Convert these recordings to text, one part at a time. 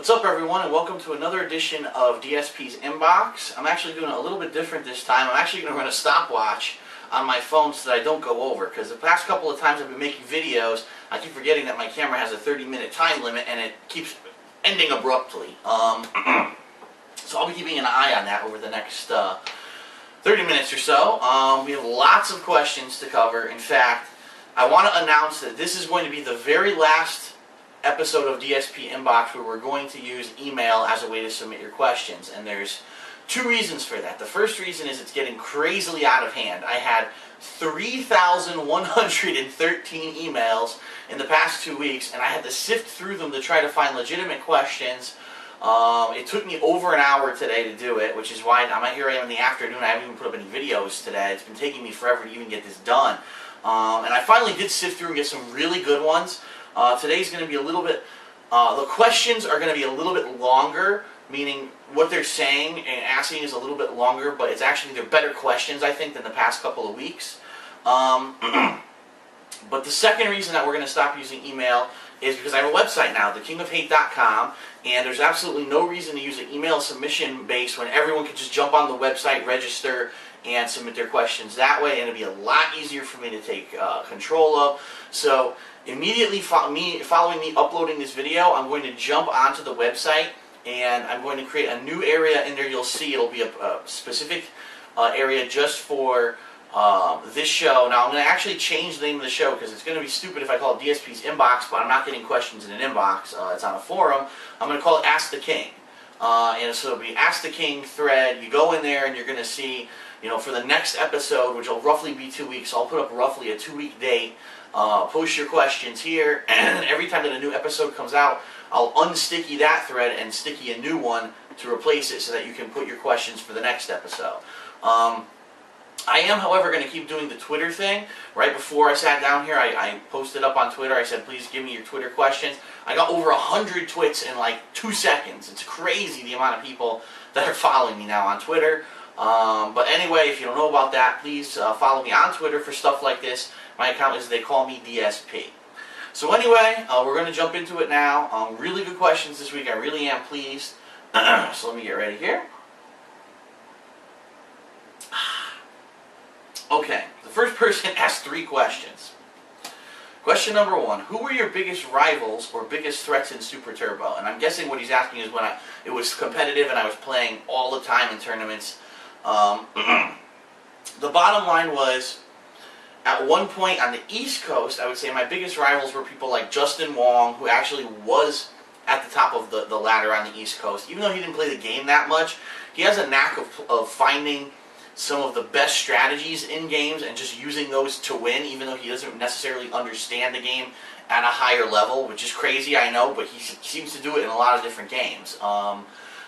What's up, everyone, and welcome to another edition of DSP's Inbox. I'm actually doing it a little bit different this time. I'm actually going to run a stopwatch on my phone so that I don't go over, because the past couple of times I've been making videos, I keep forgetting that my camera has a 30-minute time limit and it keeps ending abruptly. So I'll be keeping an eye on that over the next 30 minutes or so. We have lots of questions to cover. In fact, I want to announce that this is going to be the very last episode of DSP Inbox where we're going to use email as a way to submit your questions, and there's two reasons for that. The first reason is it's getting crazily out of hand. I had 3,113 emails in the past 2 weeks, and I had to sift through them to try to find legitimate questions. It took me over an hour today to do it, which is why here I am in the afternoon. I haven't even put up any videos today. It's been taking me forever to even get this done. And I finally did sift through and get some really good ones. Today's going to be a little bit, the questions are going to be a little bit longer, meaning what they're saying and asking is a little bit longer, but it's actually, they're better questions, I think, than the past couple of weeks. But the second reason that we're going to stop using email is because I have a website now, TheKingOfHateHD.com, and there's absolutely no reason to use an email submission base when everyone can just jump on the website, register, and submit their questions that way, and it'll be a lot easier for me to take control of. So immediately following me uploading this video, I'm going to jump onto the website, and I'm going to create a new area in there. You'll see it'll be a specific area just for this show. Now I'm going to actually change the name of the show because it's going to be stupid if I call it DSP's Inbox, but I'm not getting questions in an inbox. It's on a forum. I'm going to call it Ask the King. And so it'll be Ask the King thread. You go in there and you're going to see, you know, for the next episode, which will roughly be 2 weeks, I'll put up roughly a 2-week date. Post your questions here, and every time that a new episode comes out, I'll unsticky that thread and sticky a new one to replace it so that you can put your questions for the next episode. I am, however, going to keep doing the Twitter thing. Right before I sat down here, I posted up on Twitter. I said, please give me your Twitter questions. I got over 100 twits in like 2 seconds. It's crazy the amount of people that are following me now on Twitter. But anyway, if you don't know about that, please follow me on Twitter for stuff like this. My account is They Call Me DSP. So anyway, we're going to jump into it now. Really good questions this week. I really am pleased. So let me get ready here. Okay, the first person asked 3 questions. Question number 1, who were your biggest rivals or biggest threats in Super Turbo? And I'm guessing what he's asking is when it was competitive and I was playing all the time in tournaments. The bottom line was, at one point on the East Coast, I would say my biggest rivals were people like Justin Wong, who actually was at the top of the ladder on the East Coast. Even though he didn't play the game that much, he has a knack of finding some of the best strategies in games and just using those to win, even though he doesn't necessarily understand the game at a higher level, which is crazy, I know, but he seems to do it in a lot of different games.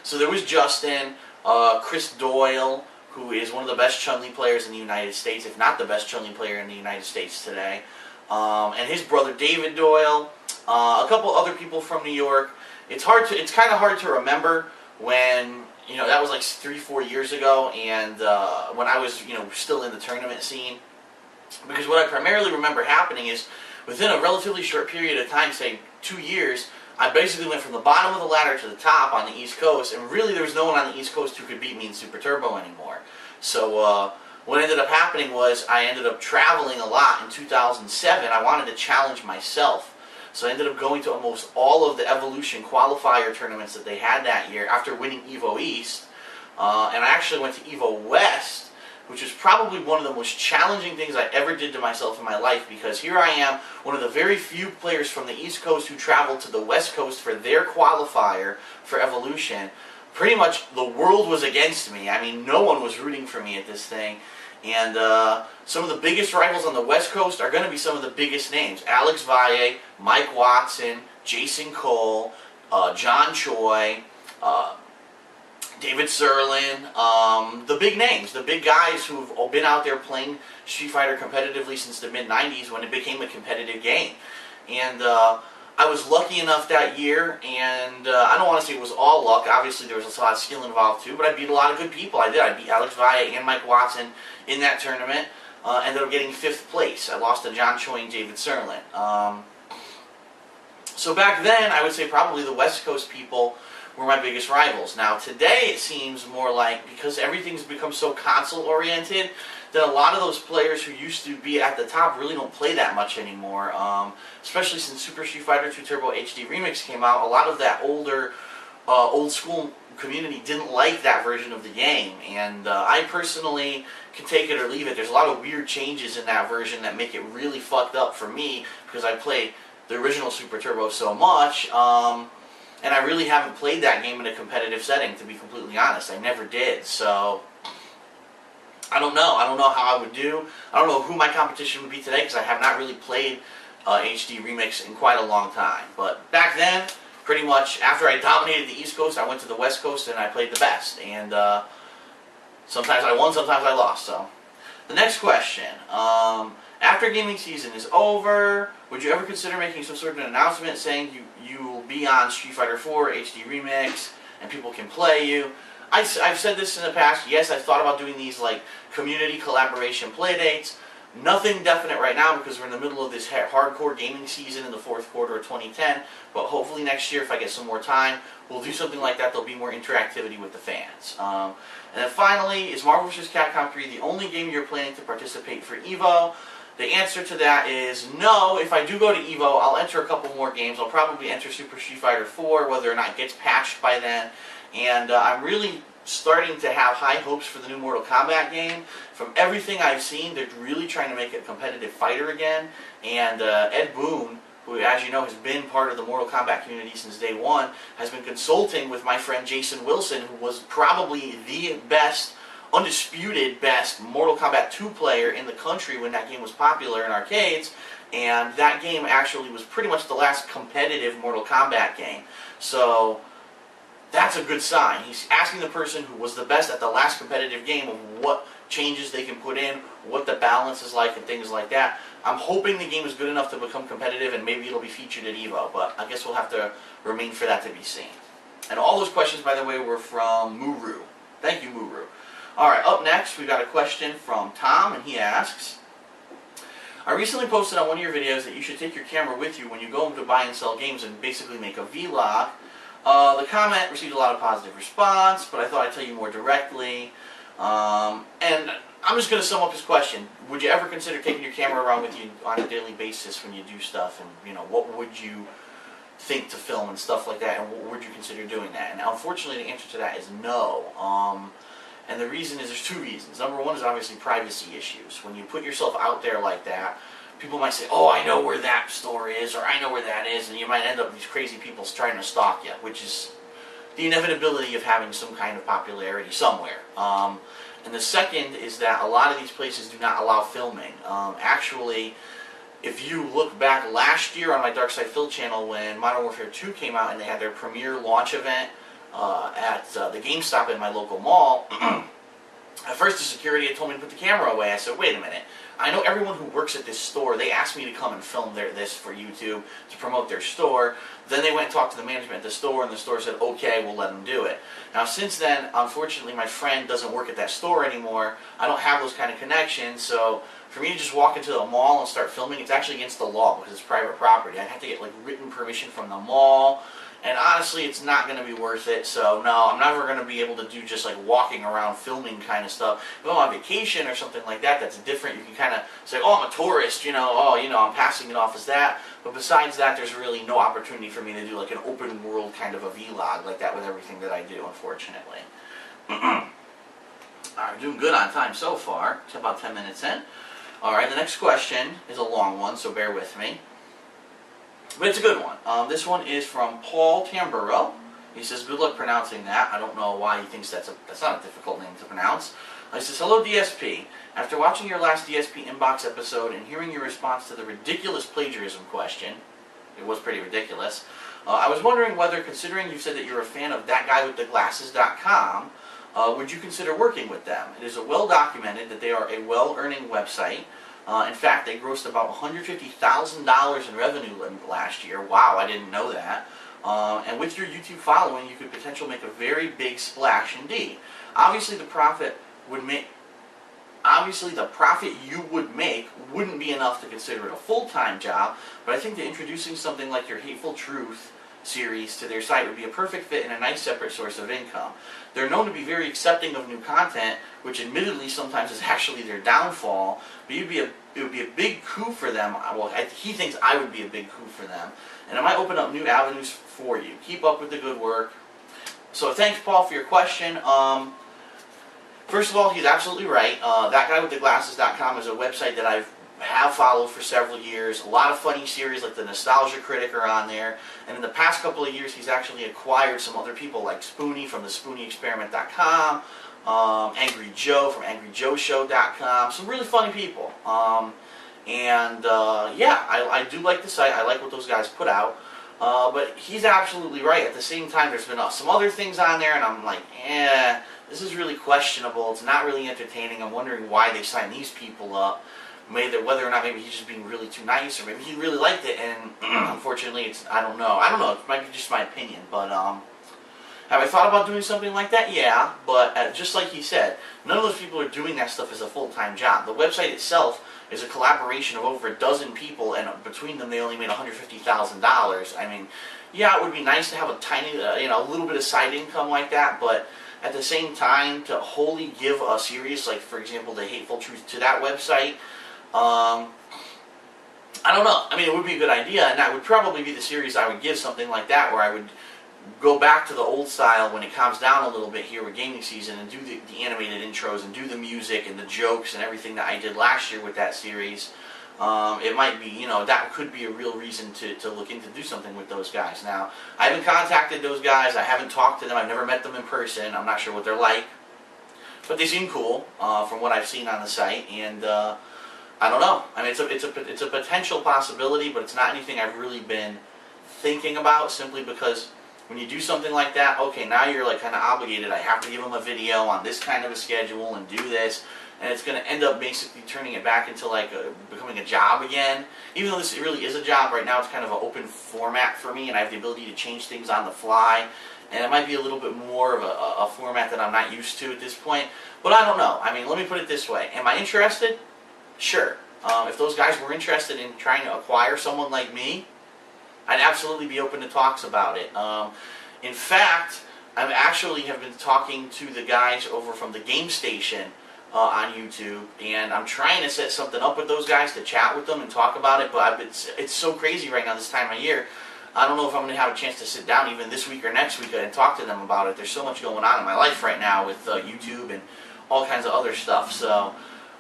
So there was Justin, Chris Doyle, who is one of the best Chun-Li players in the United States, if not the best Chun-Li player in the United States today, and his brother David Doyle, a couple other people from New York. It's kind of hard to remember when, you know, that was like 3-4 years ago, and when I was, you know, still in the tournament scene, because what I primarily remember happening is within a relatively short period of time, say 2 years, I basically went from the bottom of the ladder to the top on the East Coast, and really there was no one on the East Coast who could beat me in Super Turbo anymore. So what ended up happening was I ended up traveling a lot in 2007. I wanted to challenge myself. So I ended up going to almost all of the Evolution qualifier tournaments that they had that year after winning EVO East. And I actually went to EVO West, which is probably one of the most challenging things I ever did to myself in my life, because here I am, one of the very few players from the East Coast who traveled to the West Coast for their qualifier for Evolution. Pretty much the world was against me. I mean, no one was rooting for me at this thing. And some of the biggest rivals on the West Coast are going to be some of the biggest names. Alex Valle, Mike Watson, Jason Cole, John Choi, David Serlin, the big names, the big guys who've been out there playing Street Fighter competitively since the mid-90s when it became a competitive game. And I was lucky enough that year, and I don't want to say it was all luck. Obviously, there was a lot of skill involved too, but I beat a lot of good people. I did. I beat Alex Valle and Mike Watson in that tournament. Ended up getting 5th place. I lost to John Choi and David Serlin. So back then, I would say probably the West Coast people were my biggest rivals. Now today, it seems more like, because everything's become so console-oriented, that a lot of those players who used to be at the top really don't play that much anymore. Especially since Super Street Fighter 2 Turbo HD Remix came out, a lot of that older, old school community didn't like that version of the game. And I personally can take it or leave it. There's a lot of weird changes in that version that make it really fucked up for me, because I play the original Super Turbo so much. And I really haven't played that game in a competitive setting, to be completely honest. I never did. So I don't know. I don't know how I would do. I don't know who my competition would be today, because I have not really played HD Remix in quite a long time. But back then, pretty much after I dominated the East Coast, I went to the West Coast and I played the best. And sometimes I won, sometimes I lost. So the next question. After gaming season is over, would you ever consider making some sort of an announcement saying you will be on Street Fighter 4 HD Remix and people can play you? I've said this in the past. Yes, I've thought about doing these like community collaboration playdates. Nothing definite right now, because we're in the middle of this hardcore gaming season in the fourth quarter of 2010. But hopefully next year, if I get some more time, we'll do something like that. There'll be more interactivity with the fans. And then finally, is Marvel vs. Capcom 3 the only game you're planning to participate for EVO? The answer to that is no. If I do go to EVO, I'll enter a couple more games. I'll probably enter Super Street Fighter 4, whether or not it gets patched by then. And I'm really starting to have high hopes for the new Mortal Kombat game. From everything I've seen, they're really trying to make it a competitive fighter again. And Ed Boon, who, as you know, has been part of the Mortal Kombat community since day one, has been consulting with my friend Jason Wilson, who was probably the best, undisputed best Mortal Kombat 2 player in the country when that game was popular in arcades. And that game actually was pretty much the last competitive Mortal Kombat game. So that's a good sign. He's asking the person who was the best at the last competitive game of what changes they can put in, what the balance is like, and things like that. I'm hoping the game is good enough to become competitive, and maybe it'll be featured at EVO, but I guess we'll have to remain for that to be seen. And all those questions, by the way, were from Muru. Thank you, Muru. Alright, up next, we got a question from Tom, and he asks, I recently posted on one of your videos that you should take your camera with you when you go to buy and sell games and basically make a vlog. The comment received a lot of positive response, but I thought I'd tell you more directly. And I'm just going to sum up his question. Would you ever consider taking your camera around with you on a daily basis when you do stuff? And, you know, what would you think to film and stuff like that? And what would you consider doing that? And unfortunately, the answer to that is no. And the reason is, there's two reasons. Number one is obviously privacy issues. When you put yourself out there like that, people might say, oh, I know where that store is, or I know where that is, and you might end up with these crazy people trying to stalk you, which is the inevitability of having some kind of popularity somewhere. And the second is that a lot of these places do not allow filming. Actually, if you look back last year on my Dark Side Phil channel when Modern Warfare 2 came out and they had their premiere launch event at the GameStop in my local mall, at first the security had told me to put the camera away. I said, wait a minute. I know everyone who works at this store. They asked me to come and film this for YouTube to promote their store. Then they went and talked to the management at the store, and the store said, okay, we'll let them do it. Now, since then, unfortunately, my friend doesn't work at that store anymore. I don't have those kind of connections, so for me to just walk into the mall and start filming, it's actually against the law because it's private property. I'd have to get like written permission from the mall. And honestly, it's not going to be worth it, so no, I'm never going to be able to do just like walking around filming kind of stuff. If I'm on vacation or something like that, that's different. You can kind of say, oh, I'm a tourist, I'm passing it off as that. But besides that, there's really no opportunity for me to do like an open world kind of a vlog like that with everything that I do, unfortunately. Alright, doing good on time so far. It's about 10 minutes in. Alright, the next question is a long one, so bear with me. But it's a good one. This one is from Paul Tamburo. He says, good luck pronouncing that. I don't know why he thinks that's not a difficult name to pronounce. He says, hello DSP. After watching your last DSP Inbox episode and hearing your response to the ridiculous plagiarism question, it was pretty ridiculous, I was wondering whether, considering you said that you're a fan of thatguywiththeglasses.com, would you consider working with them? It is well documented that they are a well-earning website. In fact, they grossed about $150,000 in revenue last year. Wow, I didn't know that. And with your YouTube following, you could potentially make a very big splash indeed. Obviously, the profit would make obviously the profit you would make wouldn't be enough to consider it a full-time job, but I think that introducing something like your Hateful Truth series to their site would be a perfect fit and a nice separate source of income. They're known to be very accepting of new content, which admittedly sometimes is actually their downfall, but it would be a big coup for them. Well, he thinks I would be a big coup for them, and it might open up new avenues for you. Keep up with the good work. So thanks, Paul, for your question. First of all, he's absolutely right. ThatGuyWithTheGlasses.com is a website that I have followed for several years. A lot of funny series like the Nostalgia Critic are on there. And in the past couple of years, he's actually acquired some other people like Spoonie from the SpoonieExperiment.com, Angry Joe from AngryJoeShow.com. Some really funny people. Yeah, I do like the site. I like what those guys put out. But he's absolutely right. At the same time, there's been some other things on there, and I'm like, this is really questionable. It's not really entertaining. I'm wondering why they signed these people up. Whether or not maybe he's just being really too nice, or maybe he really liked it, and unfortunately, I don't know. It might be just my opinion, but have I thought about doing something like that? Yeah, but just like he said, none of those people are doing that stuff as a full-time job. The website itself is a collaboration of over a dozen people, and between them, they only made $150,000. I mean, yeah, it would be nice to have a tiny, a little bit of side income like that, but at the same time, to wholly give a series like, for example, The Hateful Truth to that website, I don't know. I mean, it would be a good idea, and that would probably be the series I would give something like that, where I would go back to the old style when it calms down a little bit here with gaming season, and do the animated intros, and do the music, and the jokes, and everything that I did last year with that series. It might be, that could be a real reason to look into do something with those guys. Now, I haven't contacted those guys. I haven't talked to them. I've never met them in person. I'm not sure what they're like. But they seem cool from what I've seen on the site, and I don't know. I mean, it's a potential possibility, but it's not anything I've really been thinking about, simply because when you do something like that, okay, now you're like kind of obligated. I have to give them a video on this kind of a schedule and do this, and it's going to end up basically turning it back into like becoming a job again. Even though this really is a job, right now it's kind of an open format for me, and I have the ability to change things on the fly, and it might be a little bit more of a format that I'm not used to at this point, but I don't know. I mean, let me put it this way. Am I interested? Sure. If those guys were interested in trying to acquire someone like me, I'd absolutely be open to talks about it. In fact, I actually have been talking to the guys over from the Game Station on YouTube, and I'm trying to set something up with those guys to chat with them and talk about it, but it's so crazy right now this time of year. I don't know if I'm going to have a chance to sit down even this week or next week and talk to them about it. There's so much going on in my life right now with YouTube and all kinds of other stuff, so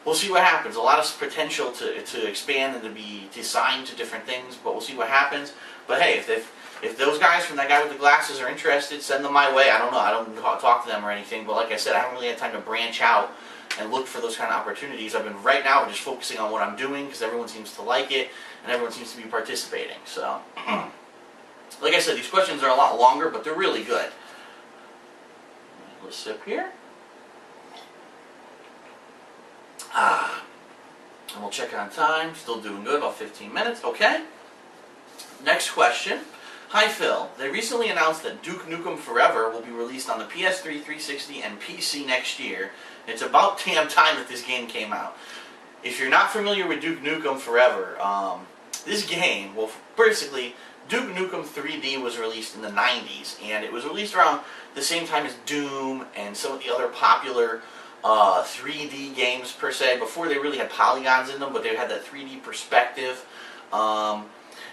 we'll see what happens. A lot of potential to expand and to be signed to different things, but we'll see what happens. But hey, if those guys from That Guy with the Glasses are interested, send them my way. I don't know. I don't talk to them or anything, but like I said, I haven't really had time to branch out and look for those kind of opportunities. I've been right now just focusing on what I'm doing because everyone seems to like it and everyone seems to be participating. So, like I said, these questions are a lot longer, but they're really good. Let's sip here. And we'll check on time. Still doing good, about 15 minutes. Okay. Next question. Hi Phil. They recently announced that Duke Nukem Forever will be released on the PS3, 360, and PC next year. It's about damn time that this game came out. If you're not familiar with Duke Nukem Forever, this game, well, basically, Duke Nukem 3D was released in the 90s, and it was released around the same time as Doom and some of the other popular 3D games per se, before they really had polygons in them, but they had that 3D perspective.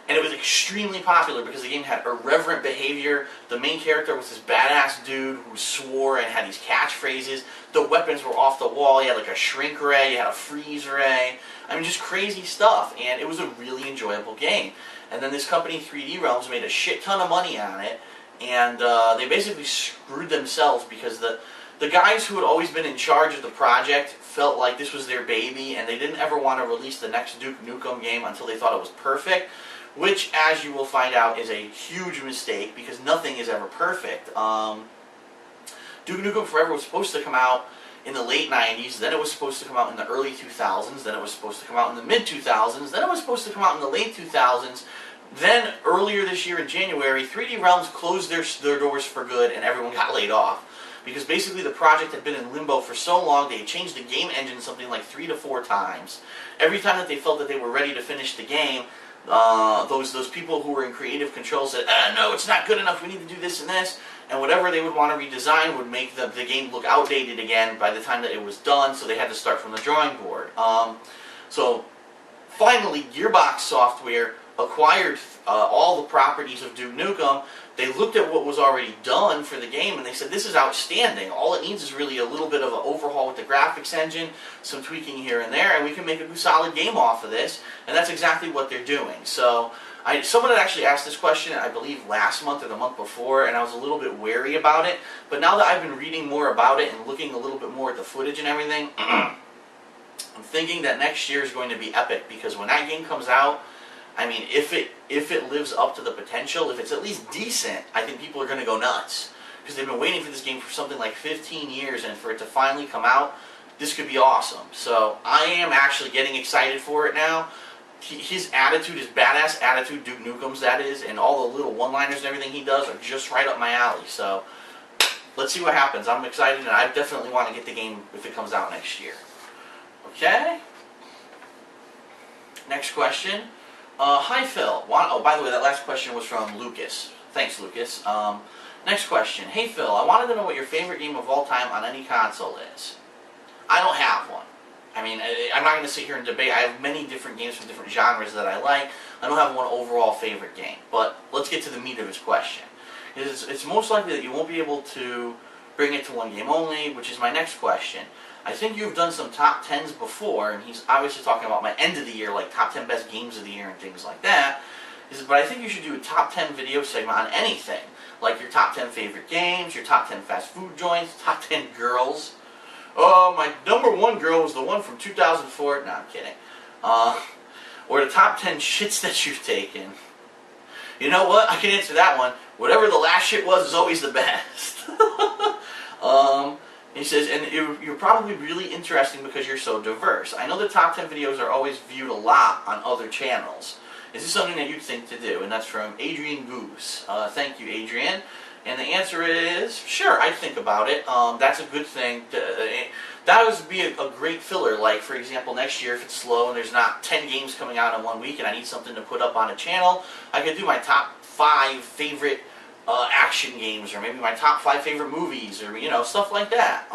And it was extremely popular because the game had irreverent behavior. The main character was this badass dude who swore and had these catchphrases. The weapons were off the wall. You had like a shrink ray, you had a freeze ray. I mean, just crazy stuff. And it was a really enjoyable game. And then this company, 3D Realms, made a shit ton of money on it. And they basically screwed themselves because the guys who had always been in charge of the project felt like this was their baby, and they didn't ever want to release the next Duke Nukem game until they thought it was perfect, which, as you will find out, is a huge mistake because nothing is ever perfect. Duke Nukem Forever was supposed to come out in the late 90s, then it was supposed to come out in the early 2000s, then it was supposed to come out in the mid-2000s, then it was supposed to come out in the late 2000s. Then, earlier this year in January, 3D Realms closed their doors for good and everyone got laid off. because basically the project had been in limbo for so long. They had changed the game engine something like 3 to 4 times. Every time that they felt that they were ready to finish the game, those people who were in creative control said, no, it's not good enough, we need to do this and this, and whatever they would want to redesign would make the game look outdated again by the time that it was done, so they had to start from the drawing board. So finally, Gearbox Software acquired all the properties of Duke Nukem. They looked at what was already done for the game and they said, this is outstanding. All it needs is really a little bit of an overhaul with the graphics engine, some tweaking here and there, and we can make a solid game off of this. And that's exactly what they're doing. So someone had actually asked this question, I believe last month or the month before, and I was a little bit wary about it. But now that I've been reading more about it and looking a little bit more at the footage and everything, I'm thinking that next year is going to be epic, because when that game comes out, I mean, if it lives up to the potential, if it's at least decent, I think people are going to go nuts. Because they've been waiting for this game for something like 15 years, and for it to finally come out, this could be awesome. So I am actually getting excited for it now. His attitude, his badass attitude, Duke Nukem's that is, and all the little one-liners and everything he does are just right up my alley. So let's see what happens. I'm excited, and I definitely want to get the game if it comes out next year. Okay? Next question. Hi Phil. Oh, by the way, that last question was from Lucas. Thanks, Lucas. Next question. Hey Phil, I wanted to know what your favorite game of all time on any console is. I don't have one. I mean, I'm not going to sit here and debate. I have many different games from different genres that I like. I don't have one overall favorite game. But let's get to the meat of his question. It's most likely that you won't be able to bring it to one game only, which is my next question. I think you've done some top 10s before, and he's obviously talking about my end of the year, like top 10 best games of the year and things like that. He says, but I think you should do a top 10 video segment on anything, like your top 10 favorite games, your top 10 fast food joints, top 10 girls. Oh, my number one girl was the one from 2004. No, I'm kidding. Or the top 10 shits that you've taken. You know what? I can answer that one. Whatever the last shit was is always the best. He says, and you're probably really interesting because you're so diverse. I know the top 10 videos are always viewed a lot on other channels. Is this something that you'd think to do? And that's from Adrian Goose. Thank you, Adrian. And the answer is, sure, I'd think about it. That's a good thing. That would be a great filler. Like, for example, next year, if it's slow and there's not 10 games coming out in 1 week and I need something to put up on a channel, I could do my top 5 favorite action games, or maybe my top 5 favorite movies, or stuff like that.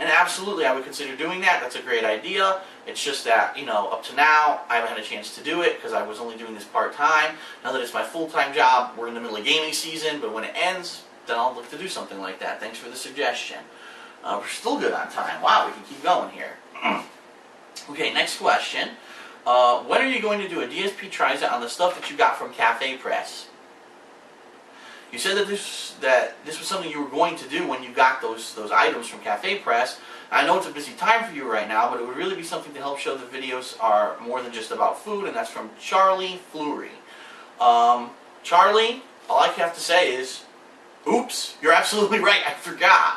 And absolutely, I would consider doing that. That's a great idea. It's just that up to now, I haven't had a chance to do it because I was only doing this part-time. Now that it's my full-time job, we're in the middle of gaming season. But when it ends, then I'll look to do something like that. Thanks for the suggestion. We're still good on time. Wow, we can keep going here. Okay, next question. When are you going to do a DSP tries-out on the stuff that you got from Cafe Press? You said that this was something you were going to do when you got those items from Cafe Press. I know it's a busy time for you right now, but it would really be something to help show the videos are more than just about food, and that's from Charlie Fleury. Charlie, all I have to say is, oops, you're absolutely right, I forgot.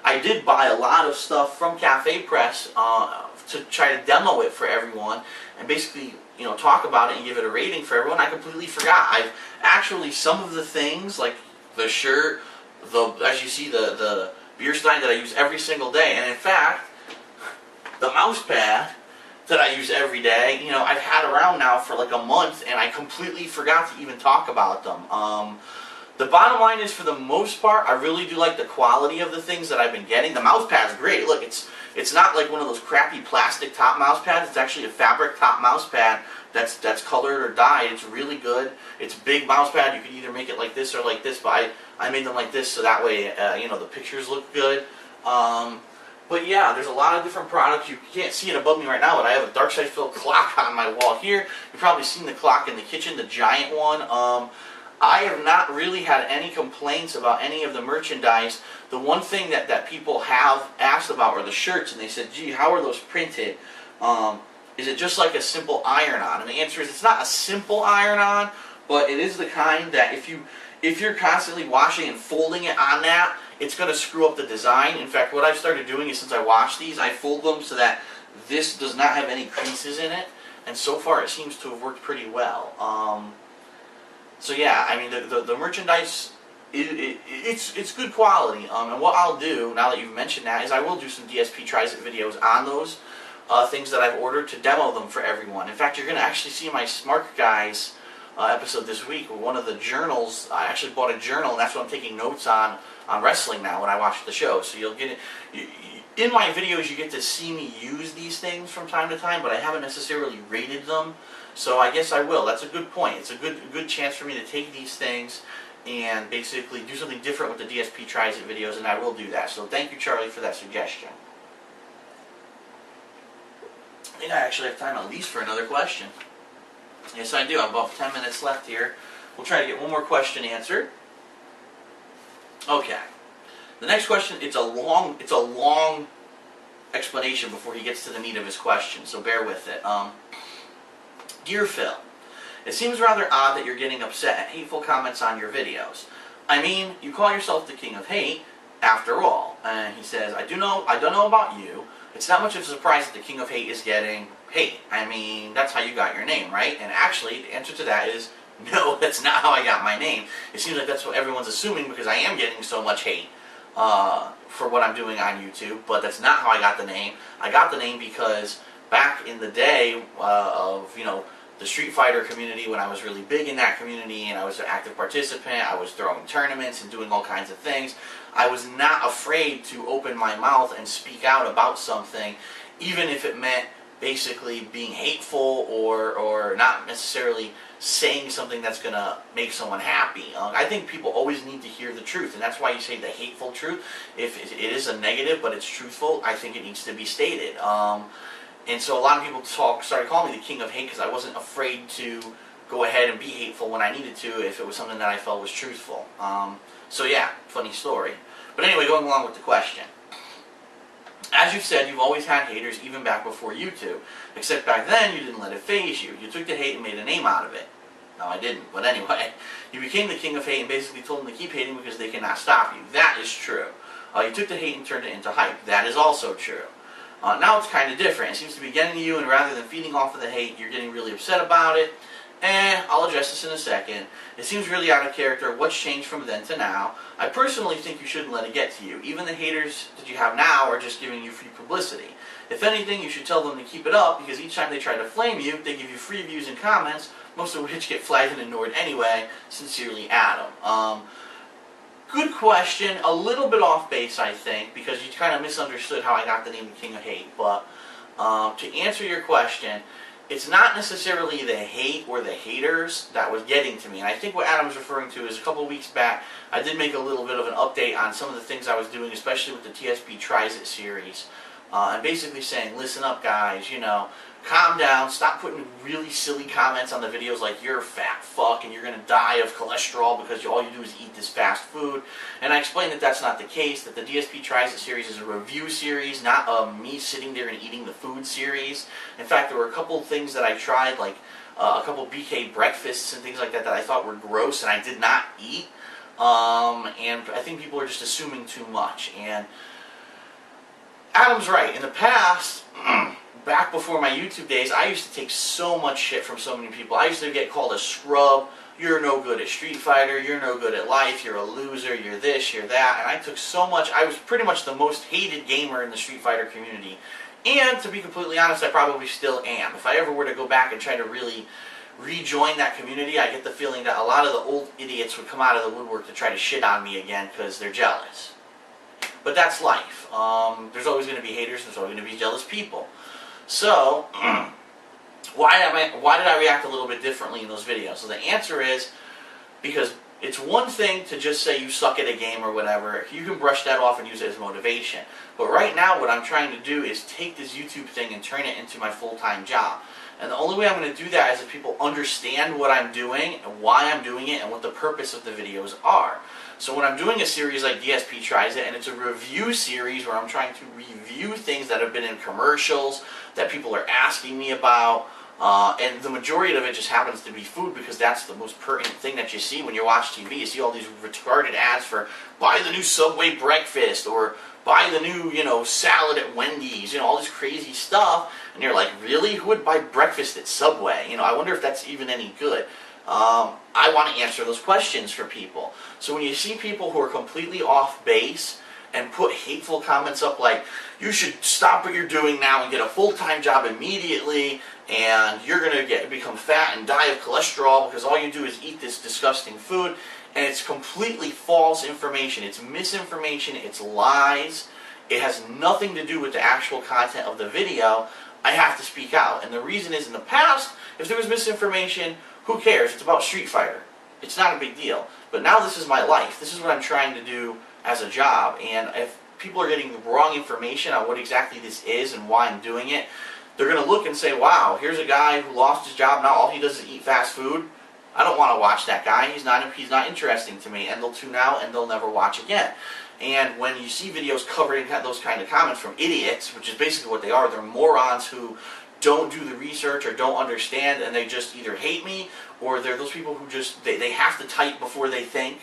I did buy a lot of stuff from Cafe Press to try to demo it for everyone, and basically talk about it and give it a rating for everyone. I completely forgot. I've actually, some of the things, like the shirt, as you see, the beer stein that I use every single day, and in fact, the mouse pad that I use every day, I've had around now for like a month, and I completely forgot to even talk about them. The bottom line is, for the most part, I really do like the quality of the things that I've been getting. The mouse pad's great. Look, it's not like one of those crappy plastic top mouse pads. It's actually a fabric top mouse pad that's colored or dyed. It's really good. It's a big mouse pad. You could either make it like this or like this, but I made them like this so that way the pictures look good. But yeah, there's a lot of different products. You can't see it above me right now, but I have a Dark Side Phil clock on my wall here. You've probably seen the clock in the kitchen, the giant one. I have not really had any complaints about any of the merchandise. The one thing that people have asked about are the shirts, and they said, gee, how are those printed? Is it just like a simple iron-on? And the answer is, it's not a simple iron-on, but it is the kind that if you're constantly washing and folding it on that, it's going to screw up the design. In fact, what I've started doing is, since I wash these, I fold them so that this does not have any creases in it, and so far it seems to have worked pretty well. So yeah, I mean, the merchandise it's good quality. And what I'll do, now that you've mentioned that, is I will do some DSP Tries It videos on those things that I've ordered to demo them for everyone. In fact, you're going to actually see my Smart Guys episode this week. One of the journals, I actually bought a journal, and that's what I'm taking notes on wrestling now when I watch the show. So you'll get it. In my videos, you get to see me use these things from time to time, but I haven't necessarily rated them. So I guess I will. That's a good point. It's a good chance for me to take these things and basically do something different with the DSP Tries It videos, and I will do that. So thank you, Charlie, for that suggestion. I think I actually have time at least for another question. Yes, I do. I have about 10 minutes left here. We'll try to get one more question answered. Okay. The next question, it's a long explanation before he gets to the meat of his question, so bear with it. Dear Phil, it seems rather odd that you're getting upset at hateful comments on your videos. I mean, you call yourself the King of Hate, after all. And he says, I don't know about you. It's not much of a surprise that the King of Hate is getting hate. I mean, that's how you got your name, right? And actually, the answer to that is, no, that's not how I got my name. It seems like that's what everyone's assuming because I am getting so much hate for what I'm doing on YouTube, but that's not how I got the name. I got the name because back in the day of, the Street Fighter community, when I was really big in that community and I was an active participant, I was throwing tournaments and doing all kinds of things, I was not afraid to open my mouth and speak out about something, even if it meant basically being hateful or not necessarily saying something that's going to make someone happy. I think people always need to hear the truth, and that's why you say the hateful truth. If it is a negative but it's truthful, I think it needs to be stated. And so a lot of people started calling me the King of Hate because I wasn't afraid to go ahead and be hateful when I needed to if it was something that I felt was truthful. So yeah, funny story. But anyway, going along with the question. As you've said, you've always had haters even back before YouTube. Except back then, you didn't let it faze you. You took the hate and made a name out of it. No, I didn't. But anyway, you became the King of Hate and basically told them to keep hating because they cannot stop you. That is true. You took the hate and turned it into hype. That is also true. Now it's kind of different. It seems to be getting to you, and rather than feeding off of the hate, you're getting really upset about it. And I'll address this in a second. It seems really out of character. What's changed from then to now? I personally think you shouldn't let it get to you. Even the haters that you have now are just giving you free publicity. If anything, you should tell them to keep it up, because each time they try to flame you, they give you free views and comments, most of which get flagged and ignored anyway. Sincerely, Adam. Good question. A little bit off base, I think, because you kind of misunderstood how I got the name the King of Hate. But to answer your question, it's not necessarily the hate or the haters that was getting to me. And I think what Adam's referring to is a couple of weeks back, I did make a little bit of an update on some of the things I was doing, especially with the TSP Tries It series. And basically saying, listen up guys, calm down, stop putting really silly comments on the videos like you're a fat fuck and you're going to die of cholesterol because all you do is eat this fast food. And I explained that that's not the case, that the DSP Tries It series is a review series, not me sitting there and eating the food series. In fact, there were a couple of things that I tried, like a couple BK breakfasts and things like that I thought were gross and I did not eat. And I think people are just assuming too much. And Adam's right. In the past, back before my YouTube days, I used to take so much shit from so many people. I used to get called a scrub. You're no good at Street Fighter. You're no good at life. You're a loser. You're this. You're that. And I took so much. I was pretty much the most hated gamer in the Street Fighter community. And to be completely honest, I probably still am. If I ever were to go back and try to really rejoin that community, I get the feeling that a lot of the old idiots would come out of the woodwork to try to shit on me again because they're jealous. But that's life. There's always going to be haters. There's always going to be jealous people. So, why did I react a little bit differently in those videos? So the answer is because it's one thing to just say you suck at a game or whatever. You can brush that off and use it as motivation. But right now what I'm trying to do is take this YouTube thing and turn it into my full-time job. And the only way I'm going to do that is if people understand what I'm doing and why I'm doing it and what the purpose of the videos are. So when I'm doing a series like DSP Tries It, and it's a review series where I'm trying to review things that have been in commercials that people are asking me about, and the majority of it just happens to be food because that's the most pertinent thing that you see when you watch TV. You see all these retarded ads for buy the new Subway breakfast or buy the new, salad at Wendy's, all this crazy stuff. And you're like, really? Who would buy breakfast at Subway? I wonder if that's even any good. I want to answer those questions for people. So when you see people who are completely off base and put hateful comments up like, you should stop what you're doing now and get a full-time job immediately, and you're going to become fat and die of cholesterol because all you do is eat this disgusting food, and it's completely false information. It's misinformation. It's lies. It has nothing to do with the actual content of the video. I have to speak out. And the reason is, in the past, if there was misinformation, who cares? It's about Street Fighter. It's not a big deal. But now this is my life. This is what I'm trying to do as a job. And if people are getting the wrong information on what exactly this is and why I'm doing it, they're going to look and say, wow, here's a guy who lost his job. Now all he does is eat fast food. I don't want to watch that guy. He's not interesting to me. And they'll tune out and they'll never watch again. And when you see videos covering those kind of comments from idiots, which is basically what they are, they're morons who don't do the research or don't understand, and they just either hate me, or they're those people who just, they have to type before they think.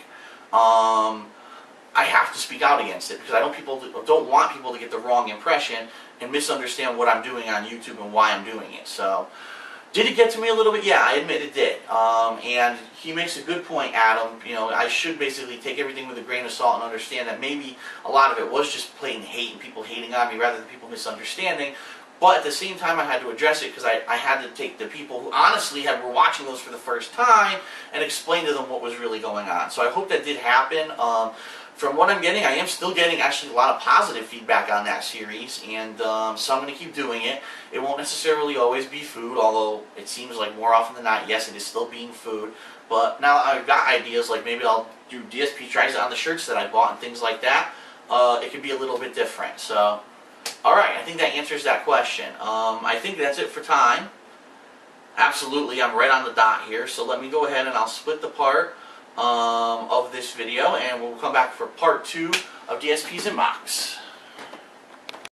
I have to speak out against it, because I don't want people to get the wrong impression and misunderstand what I'm doing on YouTube and why I'm doing it. So, did it get to me a little bit? Yeah, I admit it did. And he makes a good point, Adam. You know, I should basically take everything with a grain of salt and understand that maybe a lot of it was just plain hate and people hating on me rather than people misunderstanding. But at the same time, I had to address it because I had to take the people who honestly were watching those for the first time and explain to them what was really going on. So I hope that did happen. From what I'm getting, I am still getting actually a lot of positive feedback on that series, and so I'm going to keep doing it. It won't necessarily always be food, although it seems like more often than not, yes, it is still being food. But now I've got ideas, like maybe I'll do DSP tries it on the shirts that I bought and things like that. It could be a little bit different. So, alright, I think that answers that question. I think that's it for time. Absolutely, I'm right on the dot here, so let me go ahead and I'll split the part of this video, and we'll come back for part 2 of DSP's Inbox.